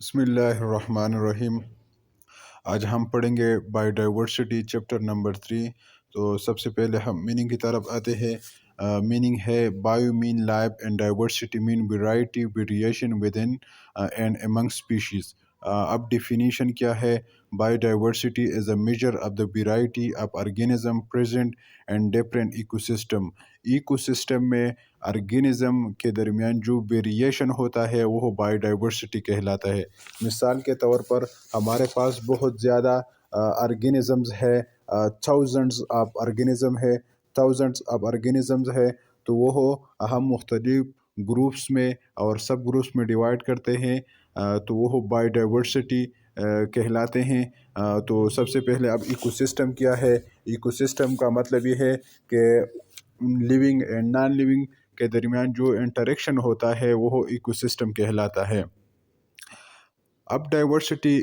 बिस्मिल्लाहिर्रहमानिर्रहीम। आज हम पढ़ेंगे बायोडाइवर्सिटी चैप्टर नंबर 3। तो सबसे पहले हम मीनिंग की तरफ आते हैं। मीनिंग है bio mean life and diversity mean variety variation with in and among species. अब डिफिनीशन क्या है? Biodiversity is a measure of the variety of organism present and different ecosystem. Ecosystem में ऑर्गेनिज्म के दरमियान जो वेरिएशन होता है वो बायोडाइवर्सिटी कहलाता है। मिसाल के तौर पर हमारे पास बहुत ज़्यादा ऑर्गेनिज़म्स है, थाउजेंड्स ऑफ ऑर्गेनिज़म्स है। तो वो हम मुख्तलिफ ग्रुप्स में और सब ग्रुप्स में डिवाइड करते हैं। तो वो बायोडाइवर्सिटी कहलाते हैं। तो सबसे पहले अब इकोसिस्टम क्या है? इकोसिस्टम का मतलब ये है कि लिविंग एंड नॉन लिविंग के दरमियान जो इंटरेक्शन होता है वो इकोसिस्टम कहलाता है। अब डाइवर्सिटी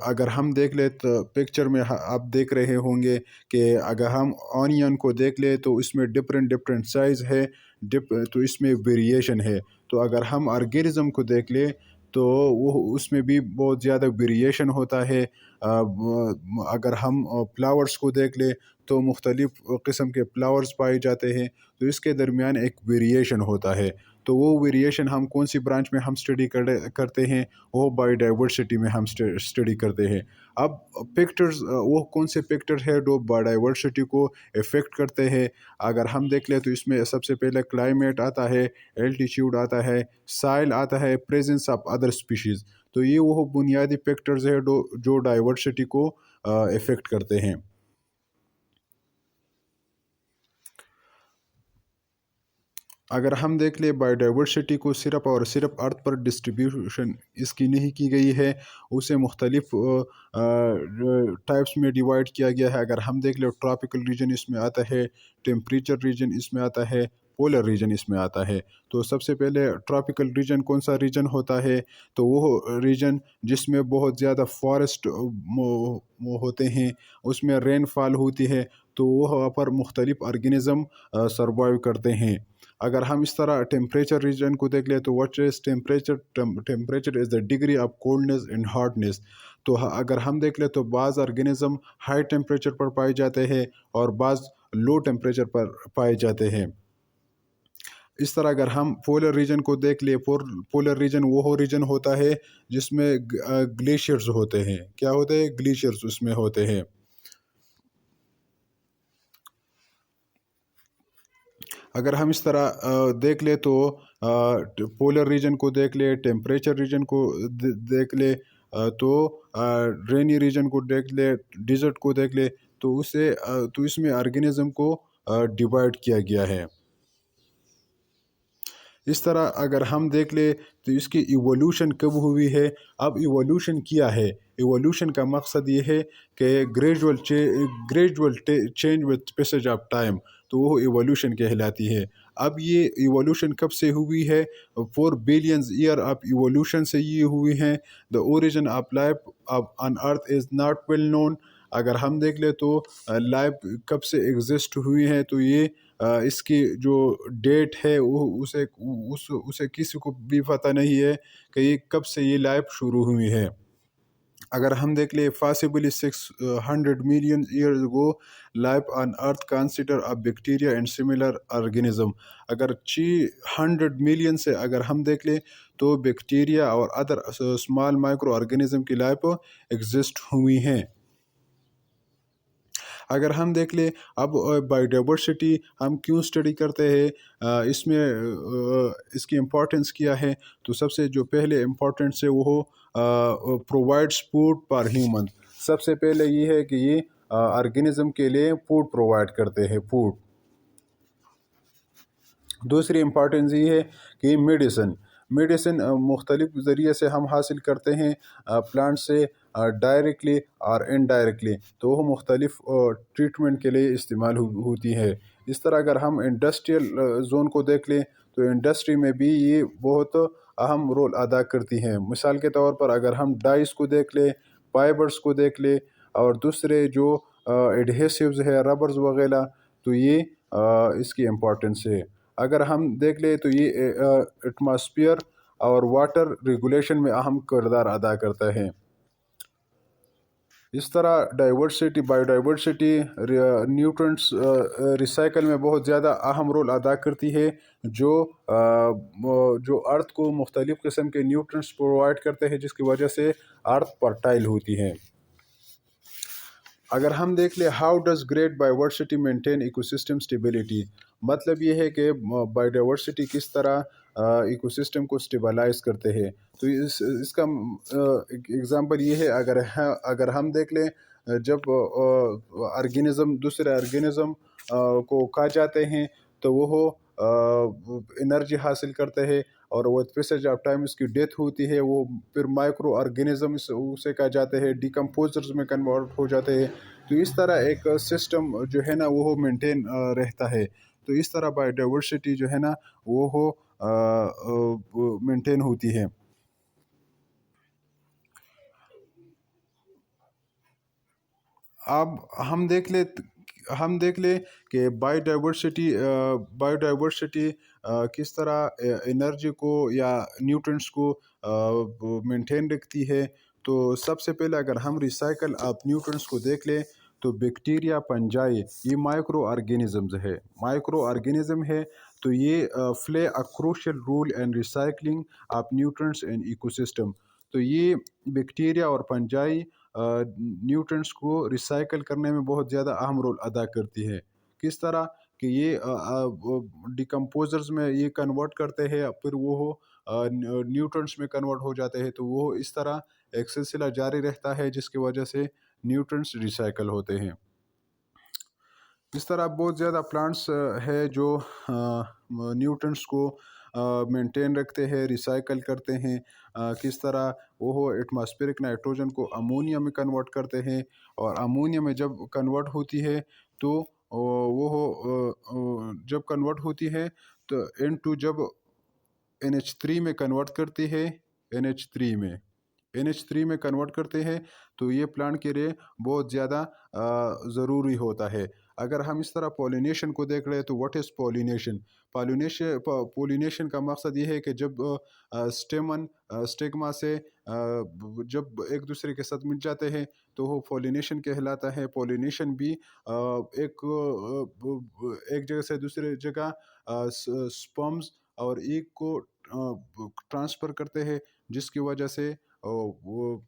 अगर हम देख ले तो पिक्चर में आप देख रहे होंगे कि अगर हम ऑनियन को देख ले तो इसमें डिफरेंट डिफरेंट साइज़ है, तो इसमें वेरिएशन है। तो अगर हम ऑर्गेनिज्म को देख ले तो वो उसमें भी बहुत ज़्यादा वेरिएशन होता है। अगर हम फ्लावर्स को देख ले तो मुख्तलिफ़ किस्म के फ्लावर्स पाए जाते हैं, तो इसके दरमियान एक वेरिएशन होता है। तो वो वेरिएशन हम कौन सी ब्रांच में हम स्टडी करते हैं? वो बायोडाइवर्सिटी में हम स्टडी करते हैं। अब फैक्टर्स, वो कौन से फैक्टर है जो बायोडाइवर्सिटी को इफ़ेक्ट करते हैं? अगर हम देख ले तो इसमें सबसे पहले क्लाइमेट आता है, एल्टीट्यूड आता है, साइल आता है, प्रेजेंस ऑफ अदर स्पीशीज़। तो ये वो बुनियादी फैक्टर्स है जो डाइवर्सिटी को इफ़ेक्ट करते हैं। अगर हम देख ले बायोडाइवर्सिटी को सिर्फ़ और सिर्फ अर्थ पर डिस्ट्रीब्यूशन इसकी नहीं की गई है, उसे मुख्तलिफ टाइप्स में डिवाइड किया गया है। अगर हम देख ले ट्रॉपिकल रीजन इसमें आता है, टेम्परेचर रीजन इसमें आता है, पोलर रीजन इसमें आता है। तो सबसे पहले ट्रॉपिकल रीजन कौन सा रीजन होता है? तो वो रीजन जिसमें बहुत ज़्यादा फॉरेस्ट होते हैं, उसमें रेनफॉल होती है, तो वहाँ पर मुख्तलिफ ऑर्गेनिज़म सर्वाइव करते हैं। अगर हम इस तरह टेम्परेचर रीजन को देख ले तो what is temperature is the degree of coldness and hotness. तो अगर हम देख ले तो बाज़ ऑर्गेनिज्म हाई टेम्परेचर पर पाए जाते हैं और बाज़ लो टेम्परेचर पर पाए जाते हैं। इस तरह अगर हम पोलर रीजन को देख ले, पोलर रीजन वो रीजन होता है जिसमें ग्लेशियर्स होते हैं। क्या होते हैं? ग्लेशियर्स उसमें होते हैं। अगर हम इस तरह देख ले तो पोलर रीजन को देख ले, टेम्परेचर रीजन को देख ले, तो रेनी रीजन को देख ले, डिज़र्ट को देख ले, तो तो इसमें ऑर्गेनिज्म को डिवाइड किया गया है। इस तरह अगर हम देख ले तो इसकी इवोल्यूशन कब हुई है? अब इवोल्यूशन किया है, इवोल्यूशन का मकसद ये है कि gradual change with passage of time, तो वो इवोल्यूशन कहलाती है। अब ये इवोल्यूशन कब से हुई है? 4 बिलियंस ईयर ऑफ इवोल्यूशन से ये हुई हैं। The origin of life on earth is not well known. अगर हम देख ले तो लाइफ कब से एग्जिस्ट हुई है, तो ये इसकी जो डेट है वो उसे किसी को भी पता नहीं है कि ये कब से ये लाइफ शुरू हुई है। अगर हम देख ले possibly 600 million years ago life on earth consider a bacteria and similar organism. अगर 600 मिलियन से अगर हम देख ले तो बैक्टीरिया और अदर स्मॉल माइक्रो ऑर्गेनिज्म की लाइफ एग्जिस्ट हुई हैं। अगर हम देख ले अब बायोडाइवर्सिटी हम क्यों स्टडी करते हैं, इसमें इसकी इम्पोर्टेंस क्या है? तो सबसे जो पहले इम्पोर्टेंस है वो प्रोवाइड्स फूड फॉर ह्यूमन। सबसे पहले ये है कि ये ऑर्गेनिज्म के लिए फूड प्रोवाइड करते हैं, फूड। दूसरी इम्पॉर्टेंस ये है कि मेडिसिन मेडिसिन मुख्तलिफ ज़रिए से हम हासिल करते हैं, प्लांट से डायरेक्टली और इनडायरेक्टली। तो वो मुख्तलिफ ट्रीटमेंट के लिए इस्तेमाल होती है। इस तरह अगर हम इंडस्ट्रियल जोन को देख लें तो इंडस्ट्री में भी ये बहुत अहम रोल अदा करती हैं। मिसाल के तौर पर अगर हम डाइस को देख लें, फाइबर्स को देख लें और दूसरे जो एडहेसिव्स है, रबर्स वगैरह, तो ये इसकी इम्पोर्टेंस है। अगर हम देख ले तो ये एटमॉस्फेयर اور واٹر ریگولیشن میں اہم کردار ادا کرتا ہے۔ اس طرح diversity bio diversity nutrients recycle میں بہت زیادہ اہم رول ادا کرتی ہے، جو جو ارتھ کو مختلف قسم کے نیوٹرنٹس پرووائڈ کرتے ہیں، جس کی وجہ سے ارتھ فرٹائل ہوتی ہے۔ اگر ہم دیکھ لیں how does great biodiversity maintain ecosystem stability, مطلب یہ ہے کہ بایو ڈائیورسٹی کس طرح ایکو سسٹم کو اسٹیبلائز کرتے ہیں۔ تو اس کا اگزامپل یہ ہے، اگر ہم دیکھ لیں جب آرگینزم دوسرے آرگینزم کو کھا جاتے ہیں تو وہ انرجی حاصل کرتے ہیں، اور وہ پیسج آف ٹائم اس کی ڈیتھ ہوتی ہے، وہ پھر مائکرو آرگینزم اسے کہا جاتے ہیں، ڈیکمپوزرز میں کنورٹ ہو جاتے ہیں۔ تو اس طرح ایک سسٹم جو ہے نا وہ مینٹین رہتا ہے۔ تو اس طرح بایو ڈائیورسٹی جو ہے نا وہ مینٹین ہوتی ہے۔ اب ہم دیکھ لیں کہ بایو ڈائیورسٹی کس طرح انرجی کو یا نیوٹرنٹس کو مینٹین رکھتی ہے۔ تو سب سے پہلے اگر ہم ریسائیکل آف نیوٹرنٹس کو دیکھ لیں تو بیکٹیریا، پنجائی، یہ مائکرو آرگینزم ہے، تو یہ play a crucial role in recycling of nutrients in ecosystem. تو یہ بیکٹیریا اور پنجائی نیوٹرنٹس کو ریسائیکل کرنے میں بہت زیادہ اہم رول ادا کرتی ہے۔ کس طرح کہ یہ ڈیکمپوزرز میں یہ کنورٹ کرتے ہیں، پھر وہ نیوٹرنٹس میں کنورٹ ہو جاتے ہیں، تو وہ اس طرح ایک سلسلہ جاری رہتا ہے، جس کی وجہ سے نیوٹرنٹس ریسائیکل ہوتے ہیں۔ اس طرح بہت زیادہ پلانٹس ہے جو نیوٹرنٹس کو مینٹین رکھتے ہیں، ریسائیکل کرتے ہیں۔ کس طرح وہ ایٹماسفیرک نائٹروجن کو امونیا میں کنورٹ کرتے ہیں، اور امونیا میں جب کنورٹ ہوتی ہے تو جب کنورٹ ہوتی ہے تو N2 جب NH3 میں کنورٹ کرتی ہے، NH3 میں کنورٹ کرتے ہیں، تو یہ پلانٹ کے لیے بہت زیادہ ضروری ہوتا ہے۔ اگر ہم اس طرح پولینیشن کو دیکھ رہے ہیں تو واٹ از پولینیشن؟ پولینیشن کا مقصد یہ ہے کہ جب اسٹیگما سے جب ایک دوسرے کے ساتھ مل جاتے ہیں تو وہ پولینیشن کہلاتا ہے۔ پولینیشن بھی ایک جگہ سے دوسرے جگہ سپرمز اور ایگ کو ٹرانسفر کرتے ہیں، جس کی وجہ سے وہ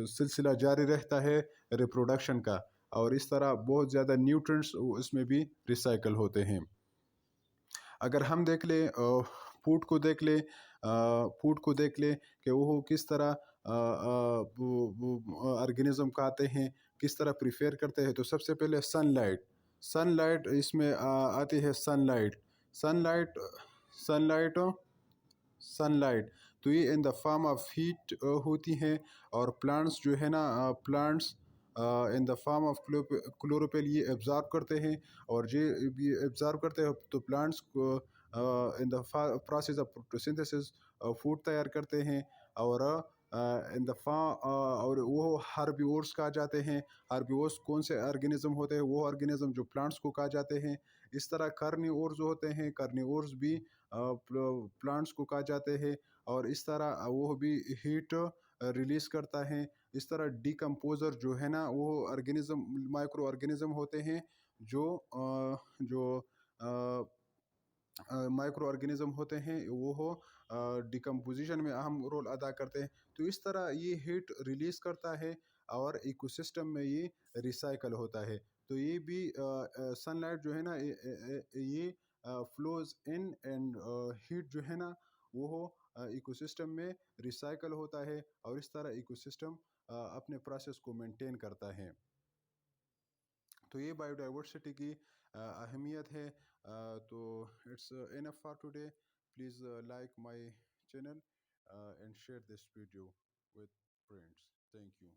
سلسلہ جاری رہتا ہے ریپروڈکشن کا، اور اس طرح بہت زیادہ نیوٹرنٹس اس میں بھی ریسائیکل ہوتے ہیں۔ اگر ہم دیکھ لیں فوڈ کو دیکھ لیں کہ وہ کس طرح آرگینزم کھاتے ہیں، کس طرح پریفیئر کرتے ہیں، تو سب سے پہلے سن لائٹ اس میں آتی ہے۔ سن لائٹ تو یہ ان دا فارم آف ہیٹ ہوتی ہیں، اور پلانٹس جو ہے نا ان دا فارم آف کلوروپل یہ ایبزارب کرتے ہیں، اور یہ ایبزارب کرتے ہیں تو پلانٹس کو ان دا پروسیس آف فوٹوسنتھسس فوڈ تیار کرتے ہیں، اور ان دا اور وہ ہربیورس کہا جاتے ہیں۔ ہربیورس کون سے آرگینزم ہوتے ہیں؟ وہ آرگینزم جو پلانٹس کو کہا جاتے ہیں۔ اس طرح کارنیورز ہوتے ہیں، کارنیورز بھی پلانٹس کو کہا جاتے ہیں، اور اس طرح وہ بھی ہیٹ ریلیز کرتا ہے۔ اس طرح ڈیکمپوزر جو ہے نا وہ مائکرو آرگینزم ہوتے ہیں، جو مائکرو آرگینزم ہوتے ہیں، وہ ڈیکمپوزیشن میں اہم رول ادا کرتے ہیں۔ تو اس طرح یہ ہیٹ ریلیز کرتا ہے، اور ایکو سسٹم میں یہ ریسائیکل ہوتا ہے۔ تو یہ بھی سن لائٹ جو ہے نا یہ فلوز ان اینڈ ہیٹ جو ہے نا وہ ایکو سسٹم میں ریسائیکل ہوتا ہے، اور اس طرح ایکو سسٹم اپنے پروسیس کو مینٹین کرتا ہے۔ تو یہ بایو ڈائیورسٹی کی اہمیت ہے۔ تو it's enough for today. Please like my channel and share this video with friends. Thank you.